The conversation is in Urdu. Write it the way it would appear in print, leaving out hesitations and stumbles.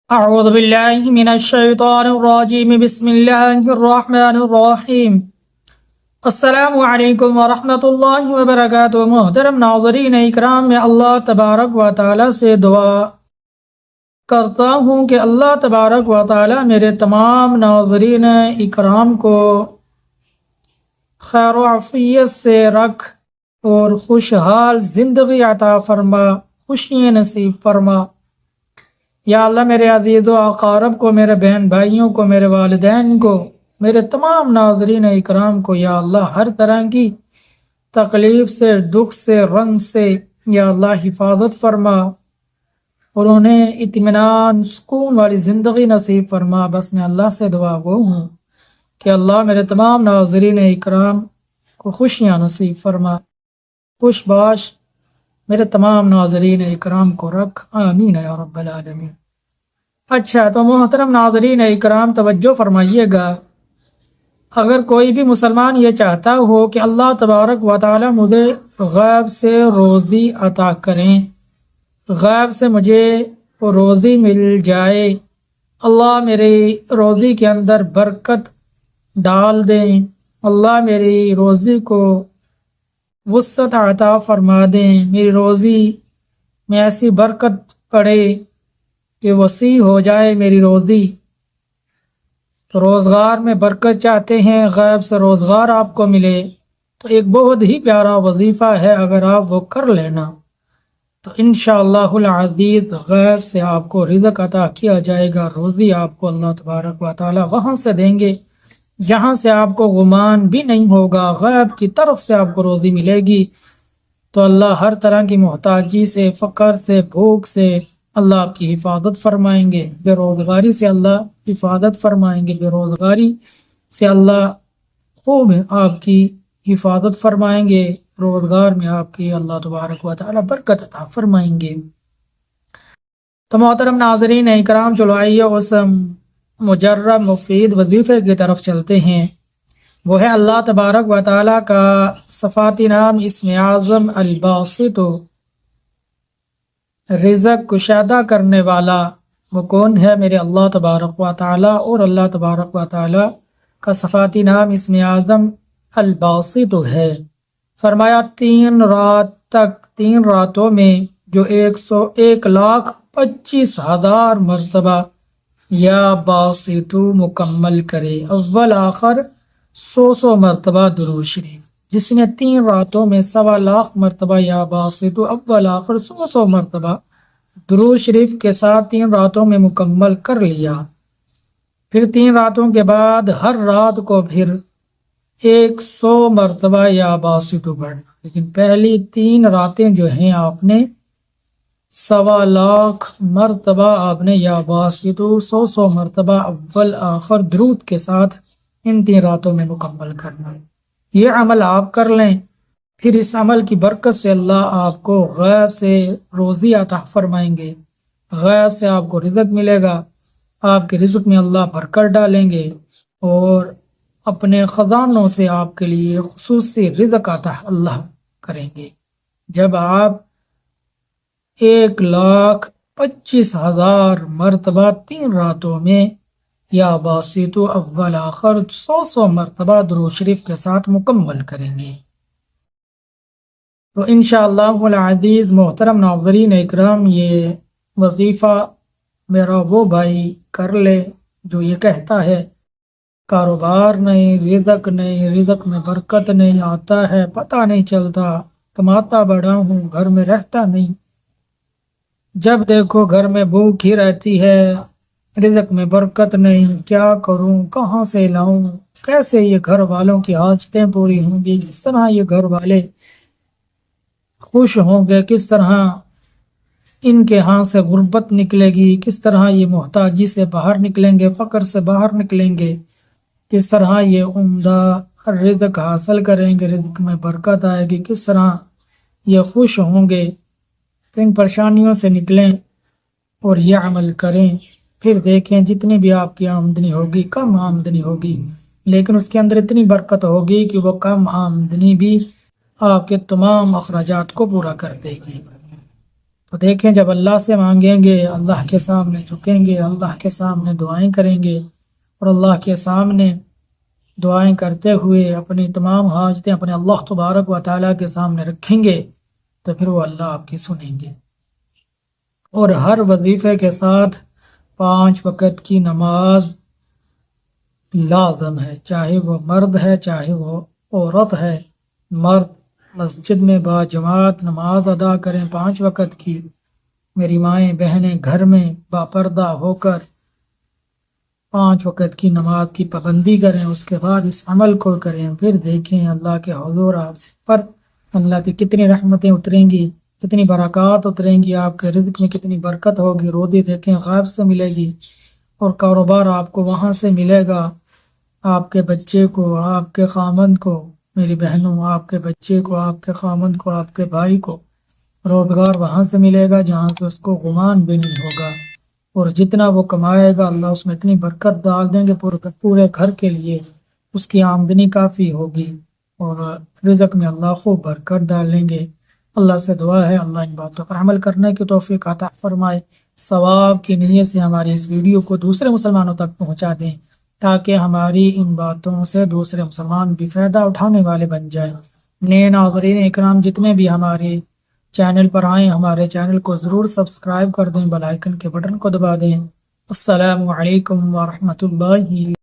أعوذ بالله من الشيطان الرجيم بسم الله الرحمن الرحیم۔ السلام علیکم ورحمۃ اللہ وبرکاتہ۔ محترم ناظرین اکرام، میں اللہ تبارک و تعالی سے دعا کرتا ہوں کہ اللہ تبارک و تعالی میرے تمام ناظرین اکرام کو خیر و عافیت سے رکھ اور خوشحال زندگی عطا فرما، خوشی نصیب فرما۔ یا اللہ میرے عزیز و اقارب کو، میرے بہن بھائیوں کو، میرے والدین کو، میرے تمام ناظرین اکرام کو یا اللہ ہر طرح کی تکلیف سے، دکھ سے، رنج سے یا اللہ حفاظت فرما اور انہیں اطمینان، سکون والی زندگی نصیب فرما۔ بس میں اللہ سے دعا گو ہوں کہ اللہ میرے تمام ناظرین اکرام کو خوشیاں نصیب فرما، خوش باش میرے تمام ناظرین اکرام کو رکھ، آمین یا رب العالمین۔ اچھا تو محترم ناظرین اکرام توجہ فرمائیے گا، اگر کوئی بھی مسلمان یہ چاہتا ہو کہ اللہ تبارک و تعالی مجھے غیب سے روزی عطا کریں، غیب سے مجھے روزی مل جائے، اللہ میری روزی کے اندر برکت ڈال دیں، اللہ میری روزی کو وسعت عطا فرما دیں، میری روزی میں ایسی برکت پڑے کہ وسیع ہو جائے میری روزی، تو روزگار میں برکت چاہتے ہیں، غیب سے روزگار آپ کو ملے، تو ایک بہت ہی پیارا وظیفہ ہے، اگر آپ وہ کر لینا تو انشاءاللہ العزیز غیب سے آپ کو رزق عطا کیا جائے گا، روزی آپ کو اللہ تبارک و تعالی وہاں سے دیں گے جہاں سے آپ کو گمان بھی نہیں ہوگا، غیب کی طرف سے آپ کو روزی ملے گی۔ تو اللہ ہر طرح کی محتاجی سے، فقر سے، بھوک سے اللہ آپ کی حفاظت فرمائیں گے، بے روزگاری سے اللہ حفاظت فرمائیں گے، بے روزگاری سے اللہ خوب آپ کی حفاظت فرمائیں گے، روزگار میں آپ کی اللہ تبارک و تعالی برکت عطا فرمائیں گے۔ تو محترم ناظرین اکرام، چلو آئیے اس مجرب مفید وظیفے کی طرف چلتے ہیں، وہ ہے اللہ تبارک و تعالی کا صفاتی نام اسم اعظم الباسط، رزق کشادہ کرنے والا۔ وہ کون ہے؟ میرے اللہ تبارک و تعالی، اور اللہ تبارک و تعالی کا صفاتی نام اسم اعظم الباسط ہے۔ فرمایا 3 رات تک، 3 راتوں میں جو 1,25,000 مرتبہ یا باسطو مکمل کرے، اول آخر 100 مرتبہ درود شریف، جس نے 3 راتوں میں 1,25,000 مرتبہ یا باسطو اول آخر 100 مرتبہ درود شریف کے ساتھ 3 راتوں میں مکمل کر لیا، پھر 3 راتوں کے بعد ہر رات کو پھر 100 مرتبہ یا باسطو پڑھنا، لیکن پہلی 3 راتیں جو ہیں آپ نے 1,25,000 مرتبہ آپ نے یا باسطو 100 مرتبہ اول آخر درود کے ساتھ ان 3 راتوں میں مکمل کرنا۔ یہ عمل آپ کر لیں، پھر اس عمل کی برکت سے اللہ آپ کو غیب سے روزی عطا فرمائیں گے، غیب سے آپ کو رزق ملے گا، آپ کے رزق میں اللہ برکت ڈالیں گے اور اپنے خزانوں سے آپ کے لیے خصوصی رزق عطا اللہ کریں گے۔ جب آپ 1,25,000 مرتبہ 3 راتوں میں یا باسطو اول آخر 100 مرتبہ درود شریف کے ساتھ مکمل کریں گے، تو انشاءاللہ العزیز محترم ناظرین اکرام، یہ وظیفہ میرا وہ بھائی کر لے جو یہ کہتا ہے کاروبار نہیں، رزق نہیں، رزق میں برکت نہیں، آتا ہے پتہ نہیں چلتا، کماتا بڑا ہوں گھر میں رہتا نہیں، جب دیکھو گھر میں بھوک ہی رہتی ہے، رزق میں برکت نہیں، کیا کروں، کہاں سے لاؤں، کیسے یہ گھر والوں کی حاجتیں پوری ہوں گی، کس طرح یہ گھر والے خوش ہوں گے، کس طرح ان کے ہاں سے غربت نکلے گی، کس طرح یہ محتاجی سے باہر نکلیں گے، فقر سے باہر نکلیں گے، کس طرح یہ عمدہ رزق حاصل کریں گے، رزق میں برکت آئے گی، کس طرح یہ خوش ہوں گے۔ تو ان پریشانیوں سے نکلیں اور یہ عمل کریں، پھر دیکھیں جتنی بھی آپ کی آمدنی ہوگی، کم آمدنی ہوگی لیکن اس کے اندر اتنی برکت ہوگی کہ وہ کم آمدنی بھی آپ کے تمام اخراجات کو پورا کر دے گی۔ تو دیکھیں جب اللہ سے مانگیں گے، اللہ کے سامنے جھکیں گے، اللہ کے سامنے دعائیں کریں گے، اور اللہ کے سامنے دعائیں کرتے ہوئے اپنی تمام حاجتیں اپنے اللہ تبارک و تعالیٰ کے سامنے رکھیں گے، تو پھر وہ اللہ آپ کی سنیں گے۔ اور ہر وظیفے کے ساتھ 5 وقت کی نماز لازم ہے، چاہے وہ مرد ہے چاہے وہ عورت ہے۔ مرد مسجد میں با جماعت نماز ادا کریں 5 وقت کی، میری مائیں بہنیں گھر میں با پردہ ہو کر 5 وقت کی نماز کی پابندی کریں، اس کے بعد اس عمل کو کریں، پھر دیکھیں اللہ کے حضور آپ سے پر اللہ کی کتنی رحمتیں اتریں گی، کتنی برکات اتریں گی، آپ کے رزق میں کتنی برکت ہوگی، روزی دیکھیں غیب سے ملے گی، اور کاروبار آپ کو وہاں سے ملے گا، آپ کے بچے کو، آپ کے خامند کو، میری بہنوں آپ کے بچے کو، آپ کے خامند کو، آپ کے بھائی کو روزگار وہاں سے ملے گا جہاں سے اس کو گمان بھی نہیں ہوگا، اور جتنا وہ کمائے گا اللہ اس میں اتنی برکت ڈال دیں گے پورے گھر کے لیے، اس کی آمدنی کافی ہوگی، اور رزق میں اللہ خوب برکت ڈالیں گے۔ اللہ سے دعا ہے اللہ ان باتوں پر عمل کرنے کی توفیق عطا فرمائے، ثواب کی نیت سے ہماری اس ویڈیو کو دوسرے مسلمانوں تک پہنچا دیں تاکہ ہماری ان باتوں سے دوسرے مسلمان بھی فائدہ اٹھانے والے بن جائیں۔ نئے ناظرین اکرام جتنے بھی ہمارے چینل پر آئیں ہمارے چینل کو ضرور سبسکرائب کر دیں، بیل آئیکن کے بٹن کو دبا دیں۔ السلام علیکم ورحمۃ اللہ